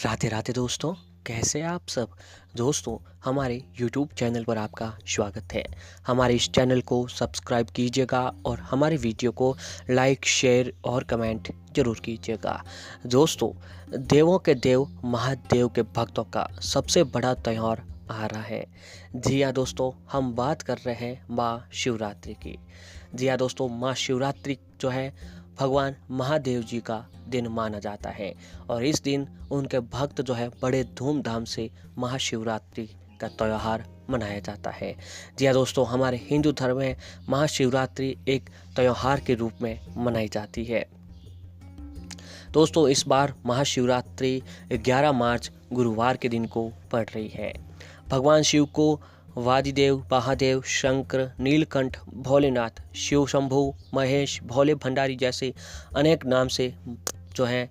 राधे राधे दोस्तों, कैसे आप सब। दोस्तों, हमारे YouTube चैनल पर आपका स्वागत है। हमारे इस चैनल को सब्सक्राइब कीजिएगा और हमारे वीडियो को लाइक, शेयर और कमेंट जरूर कीजिएगा। दोस्तों, देवों के देव महादेव के भक्तों का सबसे बड़ा त्यौहार आ रहा है। जी हाँ दोस्तों, हम बात कर रहे हैं माँ शिवरात्रि की। जी हाँ दोस्तों, माँ शिवरात्रि जो है भगवान महादेव जी का दिन माना जाता है और इस दिन उनके भक्त जो है बड़े धूमधाम से महाशिवरात्रि का त्यौहार मनाया जाता है। जी हाँ दोस्तों, हमारे हिंदू धर्म में महाशिवरात्रि एक त्यौहार के रूप में मनाई जाती है। दोस्तों, इस बार महाशिवरात्रि 11 मार्च गुरुवार के दिन को पड़ रही है। भगवान शिव को वादिदेव, महादेव, शंकर, नीलकंठ, भोलेनाथ, शिव शंभु, महेश, भोले भंडारी जैसे अनेक नाम से जो है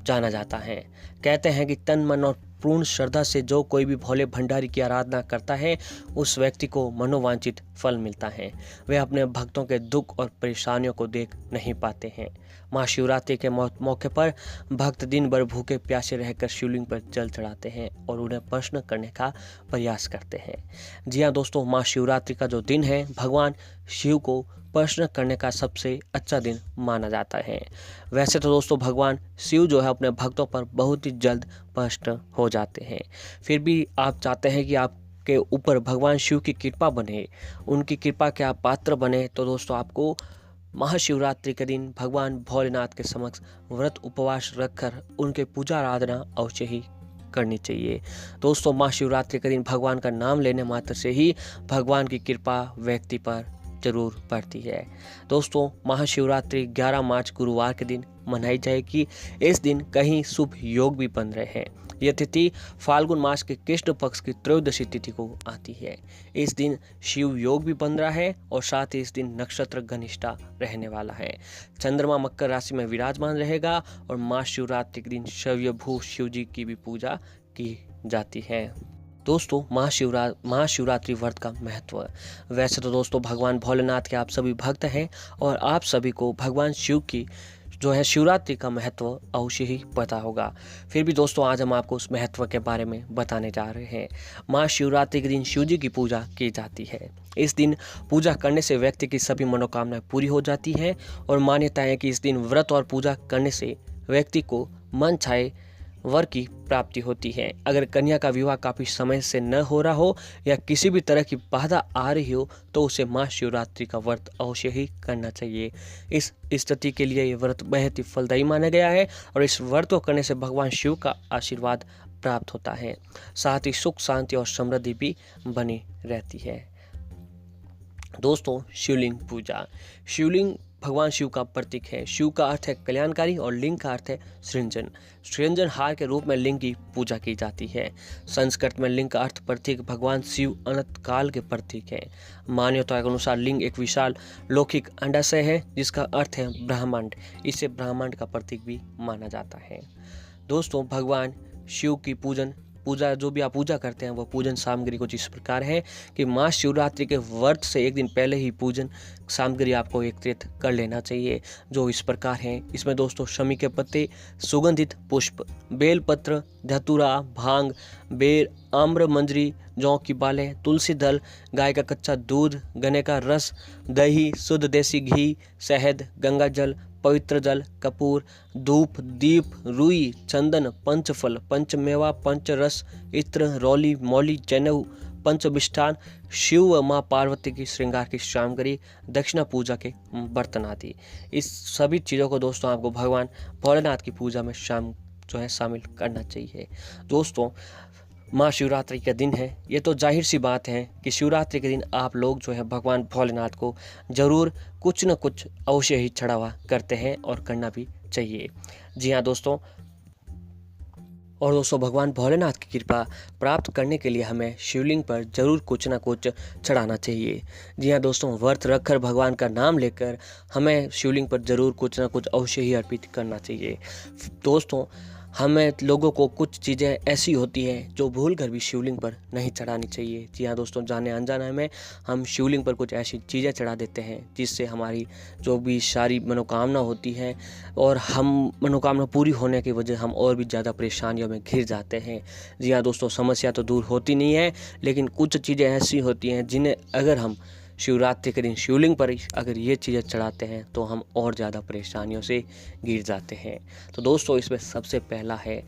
जाना जाता है। कहते हैं कि तन मन और पूर्ण श्रद्धा से जो कोई भी भोले भंडारी की आराधना करता है उस व्यक्ति को मनोवांछित फल मिलता है। वे अपने भक्तों के दुख और परेशानियों को देख नहीं पाते हैं। महाशिवरात्रि के मौके पर भक्त दिन भर भूखे प्यासे रहकर शिवलिंग पर जल चढ़ाते हैं और उन्हें प्रसन्न करने का प्रयास करते हैं। जी हाँ दोस्तों, महाशिवरात्रि का जो दिन है भगवान शिव को प्रसन्न करने का सबसे अच्छा दिन माना जाता है। वैसे तो दोस्तों भगवान शिव जो है अपने भक्तों पर बहुत ही जल्द प्रसन्न हो जाते हैं। फिर भी आप चाहते हैं कि आपके ऊपर भगवान शिव की कृपा बने, उनकी कृपा के आप पात्र बने, तो दोस्तों आपको महाशिवरात्रि के दिन भगवान भोलेनाथ के समक्ष व्रत उपवास रखकर उनके पूजा आराधना अवश्य ही करनी चाहिए। दोस्तों, महाशिवरात्रि के दिन भगवान का नाम लेने मात्र से ही भगवान की कृपा व्यक्ति पर जरूर पड़ती है। दोस्तों, महाशिवरात्रि 11 मार्च गुरुवार के दिन मनाई जाएगी। इस दिन कहीं शुभ योग भी बन रहे हैं। यह तिथि फाल्गुन मास के कृष्ण पक्ष की त्रयोदशी तिथि को आती है। इस दिन शिव योग भी बन रहा है और साथ ही इस दिन नक्षत्र घनिष्ठा रहने वाला है। चंद्रमा मकर राशि में विराजमान रहेगा और महाशिवरात्रि के दिन स्वयंभू शिव जी की भी पूजा की जाती है। दोस्तों, महाशिवरात्रि व्रत का महत्व। वैसे तो दोस्तों भगवान भोलेनाथ के आप सभी भक्त हैं और आप सभी को भगवान शिव की जो है शिवरात्रि का महत्व अवश्य ही पता होगा। फिर भी दोस्तों आज हम आपको उस महत्व के बारे में बताने जा रहे हैं। महाशिवरात्रि के दिन शिव जी की पूजा की जाती है। इस दिन पूजा करने से व्यक्ति की सभी मनोकामनाएं पूरी हो जाती है और मान्यता है कि इस दिन व्रत और पूजा करने से व्यक्ति को मन चाहे वर की प्राप्ति होती है। अगर कन्या का विवाह काफी समय से न हो रहा हो या किसी भी तरह की बाधा आ रही हो तो उसे महाशिवरात्रि का व्रत अवश्य ही करना चाहिए। इस स्थिति के लिए ये व्रत बेहद ही फलदायी माना गया है और इस व्रत को करने से भगवान शिव का आशीर्वाद प्राप्त होता है। साथ ही सुख, शांति और समृद्धि भी बनी रहती है। दोस्तों, शिवलिंग पूजा। शिवलिंग भगवान शिव का प्रतीक है। शिव का अर्थ है कल्याणकारी और लिंग का अर्थ है सृजन। सृजन हार के रूप में लिंग की पूजा की जाती है। संस्कृत में लिंग का अर्थ प्रतीक भगवान शिव अनंत काल के प्रतीक है। मान्यता के अनुसार लिंग एक विशाल लौकिक अंडाशय है जिसका अर्थ है ब्रह्मांड। इसे ब्रह्मांड का प्रतीक भी माना जाता है। दोस्तों, भगवान शिव की पूजा जो भी आप पूजा करते हैं वो पूजन सामग्री कुछ इस प्रकार है कि महाशिवरात्रि के व्रत से एक दिन पहले ही पूजन सामग्री आपको एकत्रित कर लेना चाहिए, जो इस प्रकार है। इसमें दोस्तों शमी के पत्ते, सुगंधित पुष्प, बेलपत्र, धतूरा, भांग, बेर, आम्र मंजरी, जौ की बालें, तुलसी दल, गाय का कच्चा दूध, गन्ने का रस, दही, शुद्ध देसी घी, शहद, गंगा जल, पवित्र जल, कपूर, धूप, दीप, रुई, चंदन, पंचफल, पंचमेवा, पंचरस, इत्र, रौली, मौली, जनेऊ, पंचमिष्ठान, शिव व माँ पार्वती की श्रृंगार की सामग्री, दक्षिणा पूजा के बर्तन आदि। इस सभी चीज़ों को दोस्तों आपको भगवान भोलेनाथ की पूजा में शामिल करना चाहिए। दोस्तों, महाशिवरात्रि का दिन है, ये तो जाहिर सी बात है कि शिवरात्रि के दिन आप लोग जो है भगवान भोलेनाथ को जरूर कुछ न कुछ अवश्य ही चढ़ावा करते हैं और करना भी चाहिए। जी हाँ दोस्तों, और दोस्तों भगवान भोलेनाथ की कृपा प्राप्त करने के लिए हमें शिवलिंग पर जरूर कुछ ना कुछ चढ़ाना चाहिए। जी हाँ दोस्तों, व्रत रखकर भगवान का नाम लेकर हमें शिवलिंग पर जरूर कुछ ना कुछ अवश्य ही अर्पित करना चाहिए। दोस्तों, हमें लोगों को कुछ चीज़ें ऐसी होती हैं जो भूल कर भी शिवलिंग पर नहीं चढ़ानी चाहिए। जी हाँ दोस्तों, जाने अनजाने में हम शिवलिंग पर कुछ ऐसी चीज़ें चढ़ा देते हैं जिससे हमारी जो भी सारी मनोकामना होती है और हम मनोकामना पूरी होने की वजह हम और भी ज़्यादा परेशानियों में घिर जाते हैं। जी हाँ दोस्तों, समस्या तो दूर होती नहीं है, लेकिन कुछ चीज़ें ऐसी होती हैं जिन्हें अगर हम शिवरात्रि के दिन शिवलिंग पर अगर ये चीज़ें चढ़ाते हैं तो हम और ज़्यादा परेशानियों से घिर जाते हैं। तो दोस्तों, इसमें सबसे पहला है,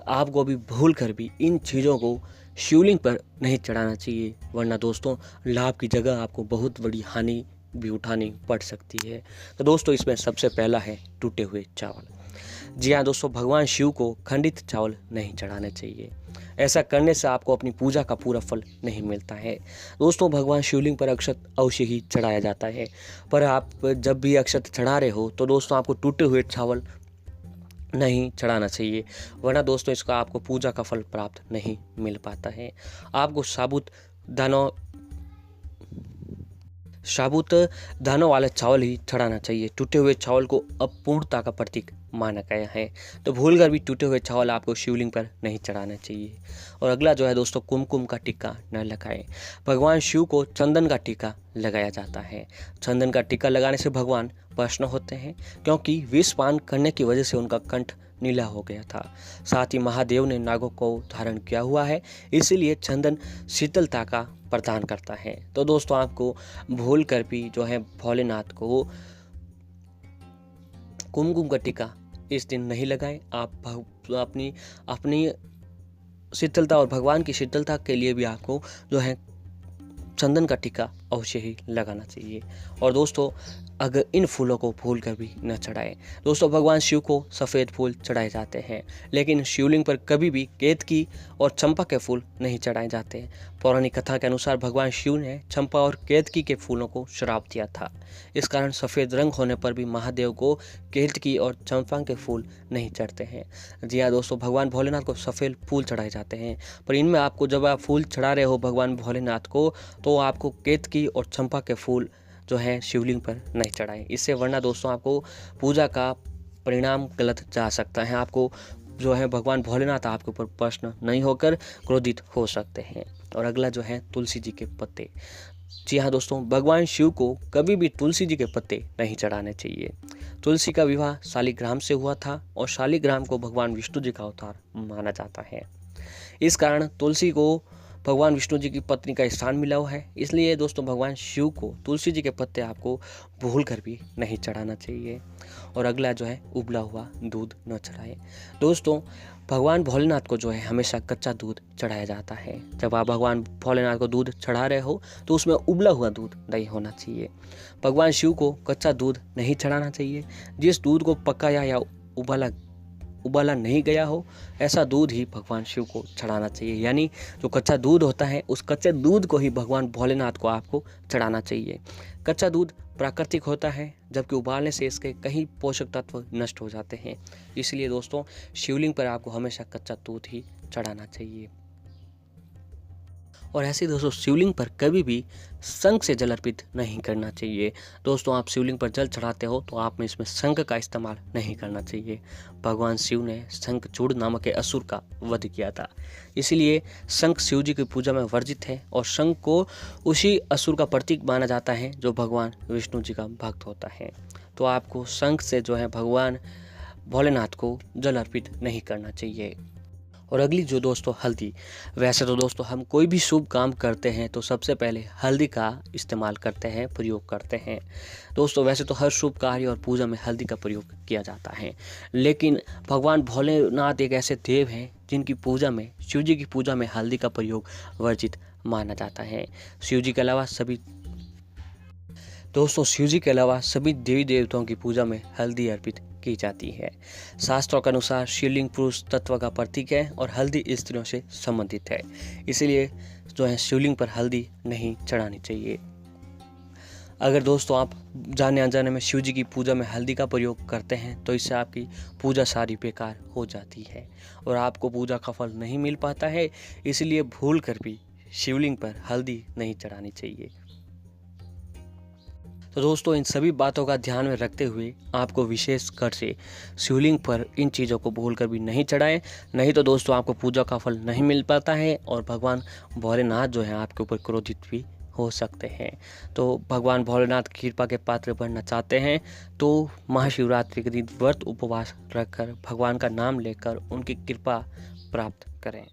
आपको भी भूल कर भी इन चीज़ों को शिवलिंग पर नहीं चढ़ाना चाहिए, वरना दोस्तों लाभ की जगह आपको बहुत बड़ी हानि भी उठानी पड़ सकती है। तो दोस्तों, इसमें सबसे पहला है टूटे हुए चावल। जी हाँ दोस्तों, भगवान शिव को खंडित चावल नहीं चढ़ाने चाहिए। ऐसा करने से आपको अपनी पूजा का पूरा फल नहीं मिलता है। दोस्तों, भगवान शिवलिंग पर अक्षत अवश्य ही चढ़ाया जाता है, पर आप जब भी अक्षत चढ़ा रहे हो तो दोस्तों आपको टूटे हुए चावल नहीं चढ़ाना चाहिए, वरना दोस्तों इसका आपको पूजा का फल प्राप्त नहीं मिल पाता है। आपको साबुत दानों वाले चावल ही चढ़ाना चाहिए। टूटे हुए चावल को अपूर्णता का प्रतीक माना गया है, तो भूल कर भी टूटे हुए चावल आपको शिवलिंग पर नहीं चढ़ाना चाहिए। और अगला जो है दोस्तों, कुमकुम का टीका न लगाएं। भगवान शिव को चंदन का टीका लगाया जाता है। चंदन का टीका लगाने से भगवान प्रसन्न होते हैं, क्योंकि विष पान करने की वजह से उनका कंठ नीला हो गया था। साथ ही महादेव ने नागों को धारण किया हुआ है, इसीलिए चंदन शीतलता का प्रदान करता है। तो दोस्तों, आपको भूल कर भी जो है भोलेनाथ को कुमकुम का टीका इस दिन नहीं लगाएं। आप अपनी अपनी शीतलता और भगवान की शीतलता के लिए भी आपको जो है चंदन का टीका अवश्य ही लगाना चाहिए। और दोस्तों, अगर इन फूलों को भूल कर भी न चढ़ाएं। दोस्तों, भगवान शिव को सफ़ेद फूल चढ़ाए जाते हैं, लेकिन शिवलिंग पर कभी भी केतकी और चंपा के फूल नहीं चढ़ाए जाते हैं। पौराणिक कथा के अनुसार भगवान शिव ने चंपा और केतकी के फूलों को श्राप दिया था। इस कारण सफ़ेद रंग होने पर भी महादेव को केतकी और चंपा के फूल नहीं चढ़ते हैं। जी हाँ दोस्तों, भगवान भोलेनाथ को सफ़ेद फूल चढ़ाए जाते हैं, पर इनमें आपको जब आप फूल चढ़ा रहे हो भगवान भोलेनाथ को, तो आपको केतकी और चंपा के फूल जो है शिवलिंग पर नहीं चढ़ाएं। इससे वरना दोस्तों आपको पूजा का परिणाम गलत जा सकता है। आपको जो है भगवान भोलेनाथ आपके ऊपर प्रसन्न नहीं होकर क्रोधित हो सकते हैं। और अगला जो है तुलसी जी के पत्ते। जी हाँ दोस्तों, भगवान शिव को कभी भी तुलसी जी के पत्ते नहीं चढ़ाने चाहिए। तुलसी का विवाह शालिग्राम से हुआ था और शालिग्राम को भगवान विष्णु जी का अवतार माना जाता है। इस कारण तुलसी को भगवान विष्णु जी की पत्नी का स्थान मिला हुआ है, इसलिए दोस्तों भगवान शिव को तुलसी जी के पत्ते आपको भूल कर भी नहीं चढ़ाना चाहिए। और अगला जो है उबला हुआ दूध न चढ़ाएं। दोस्तों, भगवान भोलेनाथ को जो है हमेशा कच्चा दूध चढ़ाया जाता है। जब आप भगवान भोलेनाथ को दूध चढ़ा रहे हो तो उसमें उबला हुआ दूध नहीं होना चाहिए। भगवान शिव को कच्चा दूध नहीं चढ़ाना चाहिए। जिस दूध को पकाया या उबाला नहीं गया हो, ऐसा दूध ही भगवान शिव को चढ़ाना चाहिए। यानी जो कच्चा दूध होता है, उस कच्चे दूध को ही भगवान भोलेनाथ को आपको चढ़ाना चाहिए। कच्चा दूध प्राकृतिक होता है, जबकि उबालने से इसके कई पोषक तत्व नष्ट हो जाते हैं। इसलिए दोस्तों, शिवलिंग पर आपको हमेशा कच्चा दूध ही चढ़ाना चाहिए। और ऐसे दोस्तों, शिवलिंग पर कभी भी शंख से जल अर्पित नहीं करना चाहिए। दोस्तों, आप शिवलिंग पर जल चढ़ाते हो तो आप में इसमें शंख का इस्तेमाल नहीं करना चाहिए। भगवान शिव ने शंखचूड़ नामक के असुर का वध किया था, इसीलिए शंख शिव जी की पूजा में वर्जित है। और शंख को उसी असुर का प्रतीक माना जाता है जो भगवान विष्णु जी का भक्त होता है। तो आपको शंख से जो है भगवान भोलेनाथ को जल अर्पित नहीं करना चाहिए। और अगली जो दोस्तों हल्दी। वैसे तो दोस्तों हम कोई भी शुभ काम करते हैं तो सबसे पहले हल्दी का इस्तेमाल करते हैं, प्रयोग करते हैं। दोस्तों, वैसे तो हर शुभ कार्य और पूजा में हल्दी का प्रयोग किया जाता है, लेकिन भगवान भोलेनाथ एक ऐसे देव हैं जिनकी पूजा में, शिव जी की पूजा में हल्दी का प्रयोग वर्जित माना जाता है। शिव जी के अलावा सभी देवी देवताओं की पूजा में हल्दी अर्पित की जाती है। शास्त्रों के अनुसार शिवलिंग पुरुष तत्व का प्रतीक है और हल्दी स्त्रियों से संबंधित है, इसलिए जो है शिवलिंग पर हल्दी नहीं चढ़ानी चाहिए। अगर दोस्तों आप जाने अनजाने में शिव जी की पूजा में हल्दी का प्रयोग करते हैं तो इससे आपकी पूजा सारी बेकार हो जाती है और आपको पूजा का फल नहीं मिल पाता है। इसलिए भूल कर भी शिवलिंग पर हल्दी नहीं चढ़ानी चाहिए। तो दोस्तों इन सभी बातों का ध्यान में रखते हुए आपको विशेष कर से शिवलिंग पर इन चीज़ों को भूलकर भी नहीं चढ़ाएं, नहीं तो दोस्तों आपको पूजा का फल नहीं मिल पाता है और भगवान भोलेनाथ जो है आपके ऊपर क्रोधित भी हो सकते हैं। तो भगवान भोलेनाथ की कृपा के पात्र बनना चाहते हैं तो महाशिवरात्रि के दिन व्रत उपवास रखकर भगवान का नाम लेकर उनकी कृपा प्राप्त करें।